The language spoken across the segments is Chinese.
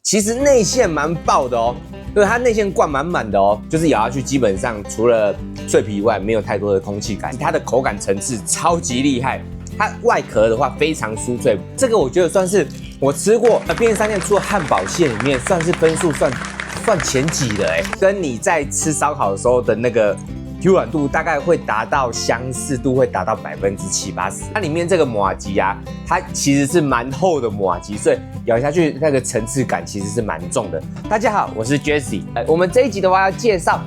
其實內餡蠻爆的哦，對，它內餡灌滿滿的哦，就是咬下去基本上除了脆皮以外，沒有太多的空氣感，它的口感層次超級厲害。它外殼的話非常酥脆，這個我覺得算是我吃過便利商店出的漢堡餡裡面算是分數算前幾的哎，跟你在吃燒烤的時候的那個 Q 軟度大概會達到相似度會達到70%-80%。它裡面這個麻糬啊，它其實是蠻厚的麻糬，所以咬下去那個層次感其實是蠻重的。大家好，我是 Jesse， 我們這一集的話要介紹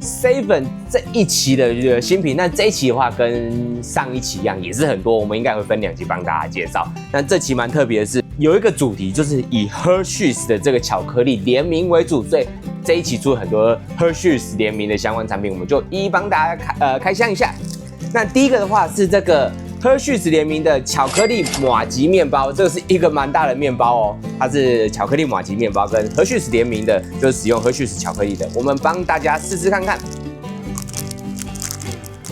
Seven 這一期的新品，那這一期的話跟上一期一樣，也是很多，我們應該會分2集幫大家介紹。那這期蠻特別的是，有一個主題就是以 Hershey's 的這個巧克力聯名為主，所以這一期出了很多 Hershey's 聯名的相關產品，我們就一一幫大家開箱一下。那第一個的話是這個 Hershey's 聯名的巧克力麻糬麵包，這個是一個蠻大的麵包哦，它是巧克力麻糬麵包，跟 Hershey's 聯名的，就是使用 Hershey's 巧克力的，我們幫大家試試看看。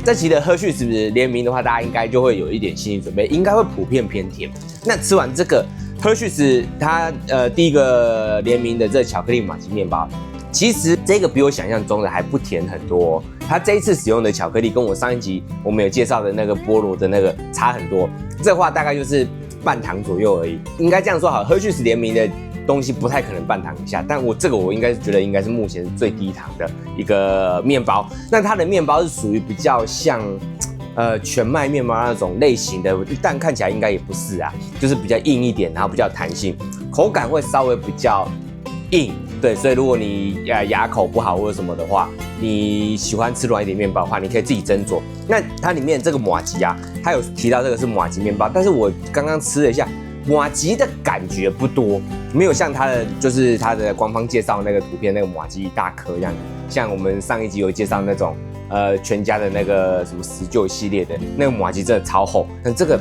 這期的 Hershey's 聯名的話，大家應該就會有一點心理準備，應該會普遍偏甜。那吃完這個 Hershey's 它第一個聯名的這個巧克力麻糬麵包，其實這個比我想象中的還不甜很多哦。它這一次使用的巧克力跟我上一集我們有介紹的那個菠蘿的那個差很多，這話大概就是半糖左右而已。應該這樣說好 ，Hershey's 聯名的東西不太可能半糖以下，但我應該覺得應該是目前最低糖的一個麵包。那它的麵包是屬於比較像全麥麵包那種類型的，但看起來應該也不是啊，就是比較硬一點，然後比較彈性，口感會稍微比較硬。对，所以如果你牙口不好或者什麼的話，你喜歡吃軟一點麵包的話，你可以自己斟酌。那它裡面這個麻糬啊，它有提到這個是麻糬麵包，但是我剛剛吃了一下，麻糬的感覺不多，沒有像它的就是它的官方介紹那個圖片那個麻糬一大顆這樣，像我們上一集有介紹那種全家的那個什麼十舊系列的那個麻糬真的超厚，但這個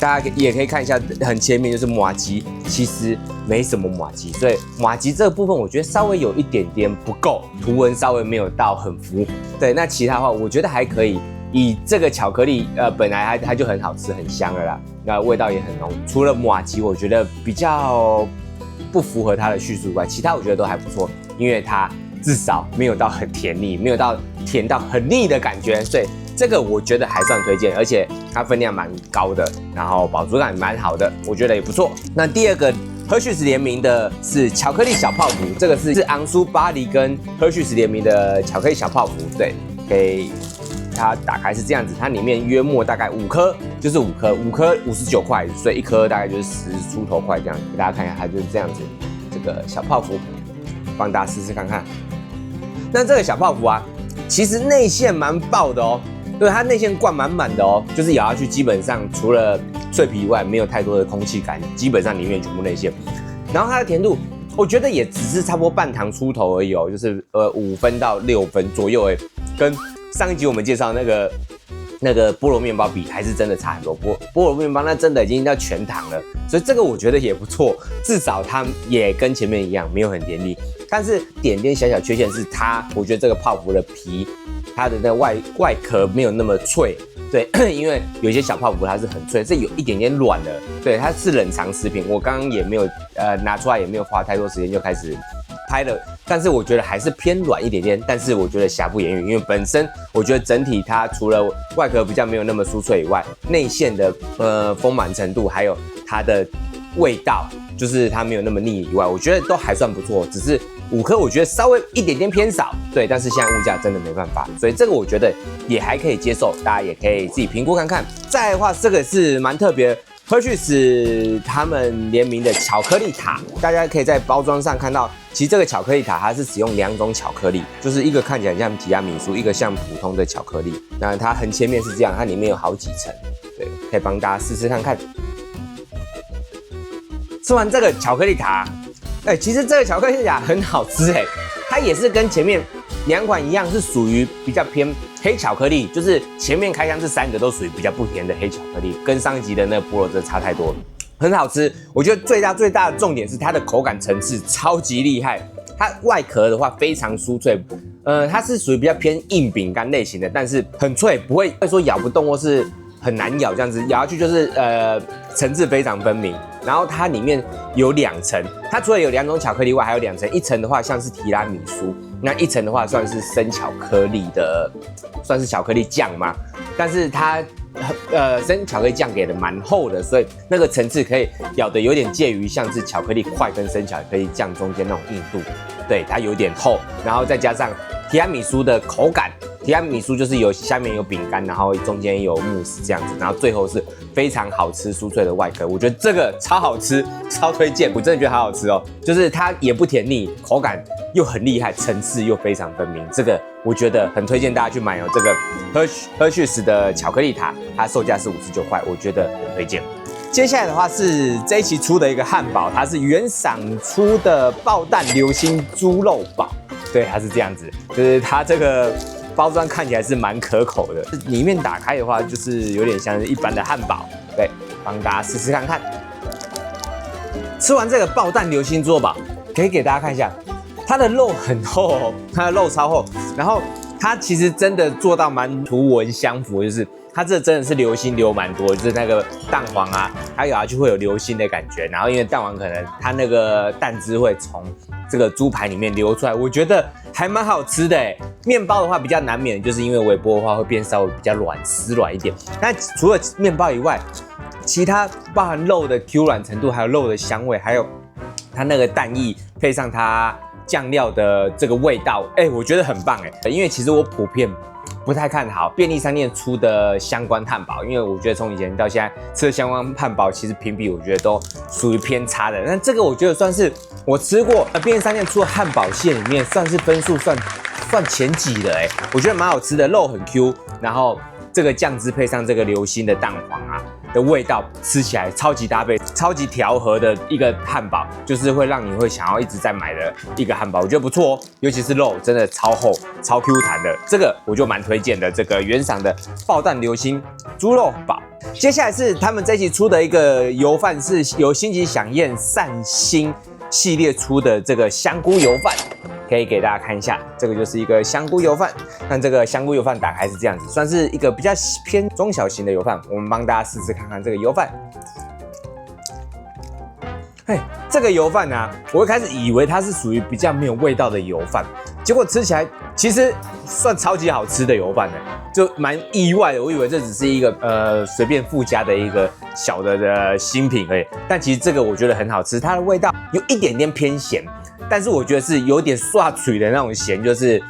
大家也可以看一下，很前面就是麻糬其實沒什麼麻糬，所以麻糬這個部分我覺得稍微有一點點不夠，圖文稍微沒有到很浮。對，那其他的話我覺得還可以。以這個巧克力本來它就很好吃很香了啦，那味道也很濃。除了麻糬我覺得比較不符合它的敘述以外，其他我覺得都還不錯，因為它至少沒有到很甜膩，沒有到甜到很膩的感覺，所以這個我覺得還算推薦，而且它分量蠻高的，然後飽足感蠻好的，我覺得也不錯。那第二個 Hershey's 聯名的是巧克力小泡芙，這個是昂舒巴黎跟 Hershey's 聯名的巧克力小泡芙，对，給它打開是這樣子，它裡面約莫大概5顆，就是5顆59塊，所以1顆大概就是10出頭塊這樣。給大家看一下，它就是這樣子，這個小泡芙，幫大家試試看看。那這個小泡芙啊，其實內餡蠻爆的哦，對，它內餡灌滿滿的哦，就是咬下去基本上除了脆皮以外，沒有太多的空氣感，基本上裡面全部內餡。然後它的甜度，我覺得也只是差不多半糖出頭而已哦，就是5分到6分左右哎，跟上一集我們介紹那個菠蘿麵包比，還是真的差很多。菠蘿麵包那真的已經到全糖了，所以這個我覺得也不錯，至少它也跟前面一樣，沒有很甜膩。但是點小缺陷是它，我覺得這個泡芙的皮，它的那個外殼沒有那麼脆。對，因為有些小泡芙它是很脆，這有一點點軟的。對，它是冷藏食品，我剛剛也沒有拿出來，也沒有花太多時間就開始拍了。但是我覺得還是偏軟一點點，但是我覺得瑕不掩瑜，因為本身我覺得整體它除了外殼比較沒有那麼酥脆以外，內餡的豐滿程度還有它的味道，就是它沒有那麼膩以外，我覺得都還算不錯。只是5顆我覺得稍微一點點偏少，對，但是現在物價真的沒辦法，所以這個我覺得也還可以接受，大家也可以自己評估看看。再來的話，這個是蠻特別的。Hershey's 他們聯名的巧克力塔，大家可以在包裝上看到，其實這個巧克力塔它是使用2種巧克力，就是一個看起來像提拉米蘇，一個像普通的巧克力。那它橫切面是這樣，它裡面有好幾層，對，可以幫大家試試看看。吃完這個巧克力塔，其實這個巧克力塔很好吃它也是跟前面2款一樣，是屬於比較偏黑巧克力，就是前面開箱這3個都屬於比較不甜的黑巧克力，跟上一集的那個菠蘿真的差太多了，很好吃。我覺得最大的重點是它的口感層次超級厲害，它外殼的話非常酥脆，它是屬於比較偏硬餅乾類型的，但是很脆，不會說咬不動或是很難咬這樣子，咬下去就是層次非常分明。然後它裡面有2層，它除了有2種巧克力外，還有2層，一層的話像是提拉米蘇，那一層的話算是生巧克力的，算是巧克力醬嘛，但是它生巧克力醬給的蠻厚的，所以那個层次可以咬的有點介於像是巧克力塊跟生巧克力醬中間那種硬度，對，它有點厚，然後再加上提拉米蘇的口感。提拉米蘇就是下面有餅乾，然後中間有慕斯這樣子，然後最後是非常好吃酥脆的外殼。我覺得這個超好吃，超推薦，我真的覺得好好吃哦。就是它也不甜膩，口感又很厲害，層次又非常分明。這個我覺得很推薦大家去買哦。這個 Hershey's 的巧克力塔，它售價是59塊，我覺得很推薦。接下來的話是這一期出的一個漢堡，它是原賞出的爆蛋流心豬肉堡。對，它是這樣子，就是它這個包裝看起來是蠻可口的，裡面打開的話就是有點像是一般的漢堡。對，幫大家試試看看。吃完這個爆蛋流心豬肉堡，可以給大家看一下，它的肉很厚哦，它的肉超厚，然後它其實真的做到蠻圖文相符，就是它这真的是流心流蠻多，就是那個蛋黃啊，它咬下去會有流心的感覺，然後因為蛋黃可能它那個蛋汁會從這個豬排裡面流出來，我覺得還蠻好吃的哎。麵包的話比較難免，就是因為微波的話會變稍微比較軟濕軟一點。但除了麵包以外，其他包含肉的 Q 軟程度，還有肉的香味，還有它那個蛋液配上它醬料的這個味道，我覺得很棒哎。因為其實我普遍不太看好便利商店出的香關漢堡，因為我覺得從以前到現在吃的香關漢堡，其實評比我覺得都屬於偏差的。但這個我覺得算是我吃過便利商店出的漢堡線裡面，算是分數算前幾的我覺得蠻好吃的，肉很 Q， 然後這個醬汁配上這個流心的蛋黃啊的味道，吃起來超級搭配，超級調和的一個漢堡，就是會讓你會想要一直在買的一個漢堡，我覺得不錯哦。尤其是肉真的超厚、超 Q 彈的，這個我就蠻推薦的。這個原賞的爆蛋流心豬肉堡。接下來是他們這一期出的一個油飯，是由星級饗宴善心系列出的這個香菇油飯。可以給大家看一下，這個就是一個香菇油飯。那這個香菇油飯打開是這樣子，算是一個比較偏中小型的油飯。我們幫大家試試看看這個油飯。這個油飯啊，我一開始以為它是屬於比較沒有味道的油飯，結果吃起來其實算超級好吃的油飯呢，就蠻意外的。我以為這只是一個隨便附加的一個小的新品而已，但其實這個我覺得很好吃，它的味道有一點點偏鹹。但是我覺得是有點刷嘴的那種鹹，就是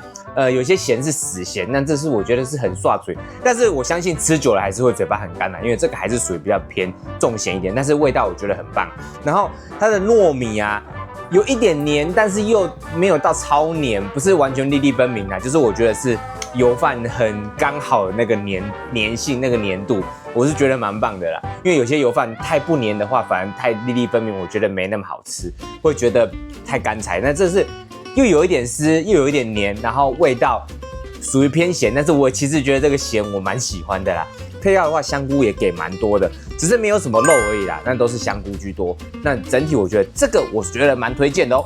有些鹹是死鹹，但這是我覺得是很刷嘴。但是我相信吃久了還是會嘴巴很乾的，因為這個還是屬於比較偏重鹹一點，但是味道我覺得很棒。然後它的糯米啊有一點黏，但是又沒有到超黏，不是完全粒粒分明啊，就是我覺得是油飯很剛好的那個黏性，那個黏度，我是覺得蠻棒的啦。因為有些油飯太不黏的話，反而太粒粒分明，我覺得沒那麼好吃，會覺得太乾柴。那這是又有一點濕，又有一點黏，然後味道屬於偏鹹，但是我其實覺得這個鹹我蠻喜歡的啦。配料的話，香菇也給蠻多的，只是沒有什麼肉而已啦，那都是香菇居多。那整體我覺得這個我覺得蠻推薦的哦。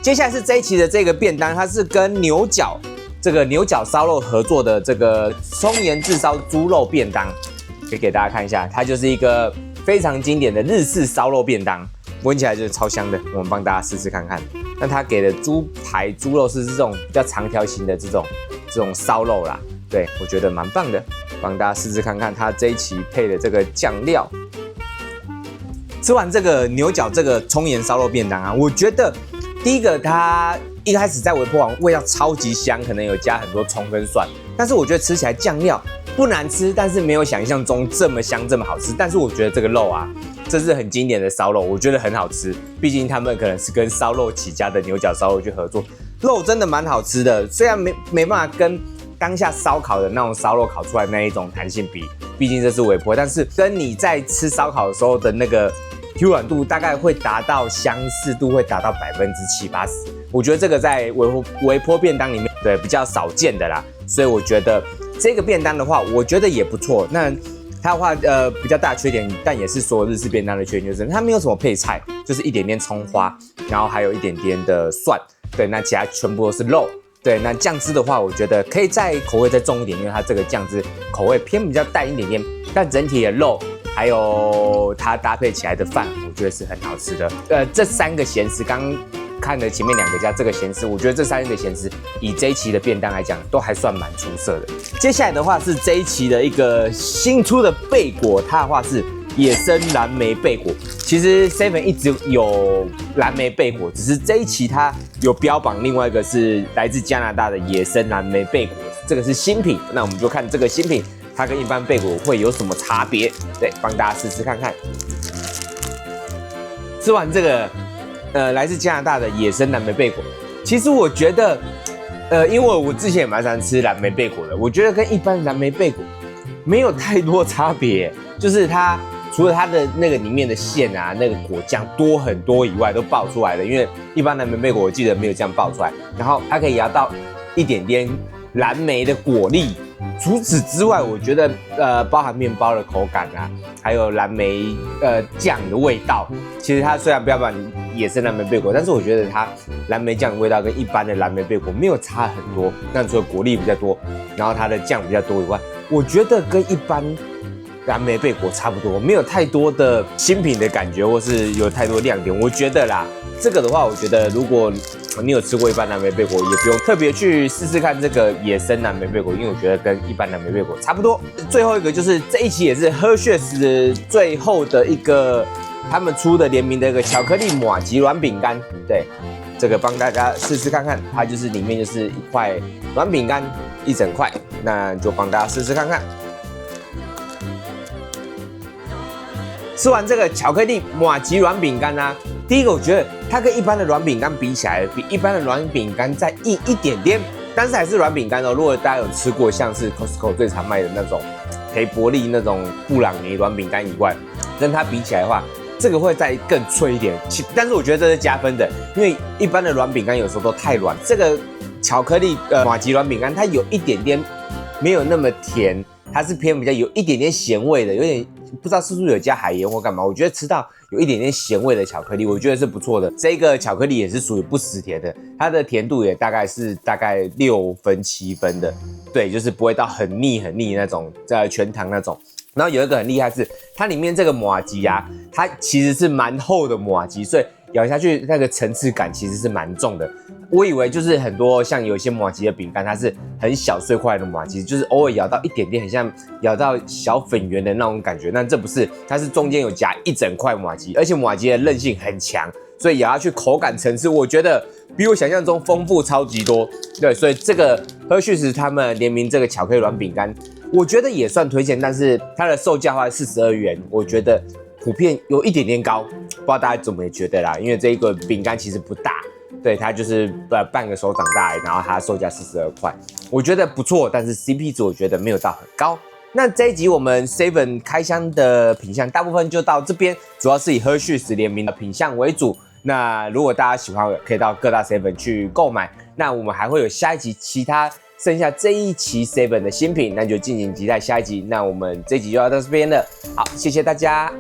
接下來是這一期的這個便當，它是跟牛角燒肉合作的這個蔥鹽炙燒豬肉便當。可以給大家看一下，它就是一個非常經典的日式燒肉便當，聞起來就是超香的。我們幫大家試試看看。那它給的豬排、豬肉是這種比較長條形的這種燒肉啦，對，我覺得蠻棒的。幫大家試試看看它這一期配的這個醬料。吃完這個牛角這個蔥鹽燒肉便當啊，我覺得第一個它一開始在微波網味道超級香，可能有加很多蔥跟蒜，但是我覺得吃起來醬料不難吃，但是沒有想象中這麼香這麼好吃。但是我覺得這個肉啊，這是很經典的燒肉，我覺得很好吃。畢竟他們可能是跟燒肉起家的牛角燒肉去合作，肉真的蠻好吃的。雖然沒辦法跟當下燒烤的那種燒肉烤出来那一種彈性比，畢竟這是微波，但是跟你在吃燒烤的時候的那個 Q 軟度大概會達到相似度，會達到70%-80%。我覺得這個在微波便當裡面對比較少見的啦，所以我覺得這個便當的話，我覺得也不錯。那它的話，比較大的缺點，但也是所有日式便當的缺點，就是它沒有什麼配菜，就是一點點蔥花，然後還有一點點的蒜，對，那其他全部都是肉。對，那醬汁的話，我覺得可以再口味再重一點，因為它這個醬汁口味偏比較淡一點點，但整體的肉還有它搭配起來的飯，我覺得是很好吃的。這3個鹹食，剛看了前面2個加這個鹹食，我覺得這3個鹹食以這一期的便當來講，都還算蠻出色的。接下來的話是這一期的一個新出的貝果，它的話是野生藍莓貝果。其實 Seven 一直有藍莓貝果，只是這一期它有標榜另外一個是來自加拿大的野生藍莓貝果，這個是新品。那我們就看這個新品，它跟一般貝果會有什麼差別？對，幫大家試試看看。吃完這個。來自加拿大的野生藍莓貝果，其實我覺得，因為我之前也蠻喜歡吃藍莓貝果的，我覺得跟一般藍莓貝果沒有太多差別，就是它除了它的那個裡面的餡啊，那個果醬多很多以外，都爆出來了。因為一般藍莓貝果我記得沒有這樣爆出來，然後它可以咬到一點點藍莓的果粒。除此之外，我覺得包含麵包的口感啊，還有藍莓醬的味道，其實它雖然標榜野生藍莓貝果，但是我覺得它藍莓醬的味道跟一般的藍莓貝果沒有差很多。那除了果粒比較多，然後它的醬比較多以外，我覺得跟一般藍莓貝果差不多，沒有太多的新品的感覺，或是有太多亮點。我覺得啦，這個的話，我覺得如果你有吃過一般藍莓貝果，也不用特別去試試看這個野生藍莓貝果，因為我覺得跟一般藍莓貝果差不多。最後一個就是這一期也是 Hershey's 最後的一個他們出的聯名的一個巧克力麻糬軟餅乾，對，這個幫大家試試看看，它就是裡面就是一塊軟餅乾一整塊，那就幫大家試試看看。吃完這個巧克力麻糬軟餅乾啊，第一個我覺得它跟一般的軟餅乾比起來，比一般的軟餅乾再硬一點點，但是還是軟餅乾哦。如果大家有吃過像是 Costco 最常賣的那種培伯利那種布朗尼軟餅乾以外，跟它比起來的話，這個會再更脆一點。但是我覺得這是加分的，因為一般的軟餅乾有時候都太軟，這個巧克力麻糬軟餅乾它有一點點沒有那麼甜，它是偏比較有一點點鹹味的，有點。不知道是不是有加海鹽或幹嘛，我覺得吃到有一點點鹹味的巧克力，我覺得是不錯的。這個巧克力也是屬於不死甜的，它的甜度也大概6分7分的，對，就是不會到很膩那種，全糖那種。然後有一個很厲害是，它裡面這個麻糬啊，它其實是蠻厚的麻糬，所以咬下去那個層次感其實是蠻重的。我以為就是很多像有一些麻糬的餅乾，它是很小碎塊的麻糬，就是偶爾咬到一點點，很像咬到小粉圓的那種感覺。但這不是，它是中間有夾一整塊麻糬，而且麻糬的韌性很強，所以咬下去口感層次，我覺得比我想象中豐富超級多。對，所以這個Hershey's他們聯名這個巧克力軟餅乾，我覺得也算推薦，但是它的售價的話42元，我覺得普遍有一點點高，不知道大家怎麼覺得啦？因為這一個餅乾其實不大。對，它就是半個手掌大，然後它售價42塊，我覺得不錯，但是 CP 值我覺得沒有到很高。那這一集我們 Seven 開箱的品項大部分就到這邊，主要是以 Hershey's 聯名的品項為主。那如果大家喜歡，可以到各大 Seven 去購買。那我們還會有下一集其他剩下這一期 Seven 的新品，那就敬請期待下一集。那我們這一集就要到這邊了，好，謝謝大家。